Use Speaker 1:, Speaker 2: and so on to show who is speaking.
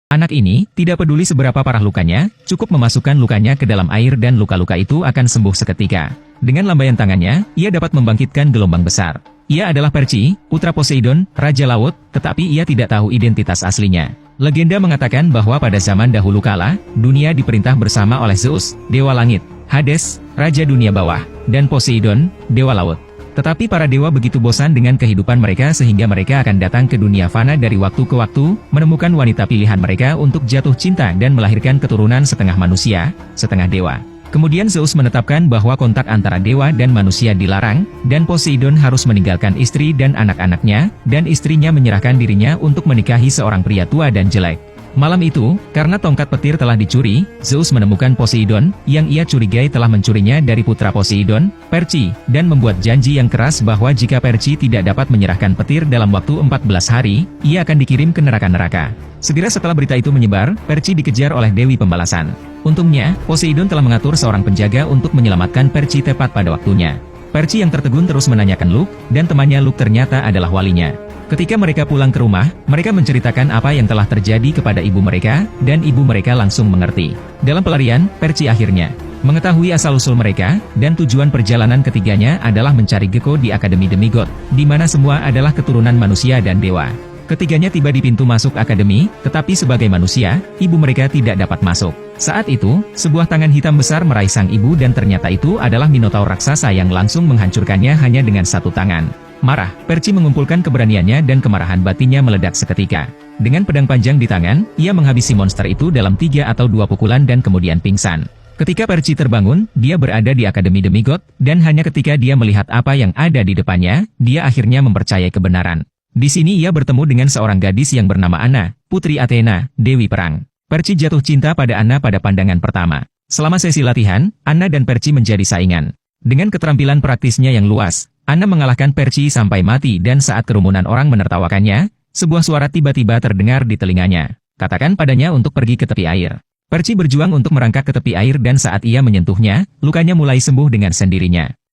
Speaker 1: Anak ini tidak peduli seberapa parah lukanya, cukup memasukkan lukanya ke dalam air dan luka-luka itu akan sembuh seketika. Dengan lambaian tangannya, ia dapat membangkitkan gelombang besar. Ia adalah Perci, putra Poseidon, Raja Laut, tetapi ia tidak tahu identitas aslinya. Legenda mengatakan bahwa pada zaman dahulu kala, dunia diperintah bersama oleh Zeus, Dewa Langit, Hades, Raja Dunia Bawah, dan Poseidon, Dewa Laut. Tetapi para dewa begitu bosan dengan kehidupan mereka sehingga mereka akan datang ke dunia fana dari waktu ke waktu, menemukan wanita pilihan mereka untuk jatuh cinta dan melahirkan keturunan setengah manusia, setengah dewa. Kemudian Zeus menetapkan bahwa kontak antara dewa dan manusia dilarang, dan Poseidon harus meninggalkan istri dan anak-anaknya, dan istrinya menyerahkan dirinya untuk menikahi seorang pria tua dan jelek. Malam itu, karena tongkat petir telah dicuri, Zeus menemukan Poseidon, yang ia curigai telah mencurinya dari putra Poseidon, Perci, dan membuat janji yang keras bahwa jika Perci tidak dapat menyerahkan petir dalam waktu 14 hari, ia akan dikirim ke neraka-neraka. Segera setelah berita itu menyebar, Perci dikejar oleh Dewi Pembalasan. Untungnya, Poseidon telah mengatur seorang penjaga untuk menyelamatkan Perci tepat pada waktunya. Perci yang tertegun terus menanyakan Luke, dan temannya Luke ternyata adalah walinya. Ketika mereka pulang ke rumah, mereka menceritakan apa yang telah terjadi kepada ibu mereka, dan ibu mereka langsung mengerti. Dalam pelarian, Perci akhirnya mengetahui asal-usul mereka, dan tujuan perjalanan ketiganya adalah mencari Gecko di Akademi Demigod, di mana semua adalah keturunan manusia dan dewa. Ketiganya tiba di pintu masuk akademi, tetapi sebagai manusia, ibu mereka tidak dapat masuk. Saat itu, sebuah tangan hitam besar meraih sang ibu dan ternyata itu adalah Minotaur raksasa yang langsung menghancurkannya hanya dengan satu tangan. Marah, Perci mengumpulkan keberaniannya dan kemarahan batinnya meledak seketika. Dengan pedang panjang di tangan, ia menghabisi monster itu dalam 3 atau 2 pukulan dan kemudian pingsan. Ketika Perci terbangun, dia berada di Akademi Demigod, dan hanya ketika dia melihat apa yang ada di depannya, dia akhirnya mempercayai kebenaran. Di sini ia bertemu dengan seorang gadis yang bernama Anna, putri Athena, Dewi Perang. Perci jatuh cinta pada Anna pada pandangan pertama. Selama sesi latihan, Anna dan Perci menjadi saingan. Dengan keterampilan praktisnya yang luas, Anna mengalahkan Perci sampai mati dan saat kerumunan orang menertawakannya, sebuah suara tiba-tiba terdengar di telinganya. Katakan padanya untuk pergi ke tepi air. Perci berjuang untuk merangkak ke tepi air dan saat ia menyentuhnya, lukanya mulai sembuh dengan sendirinya.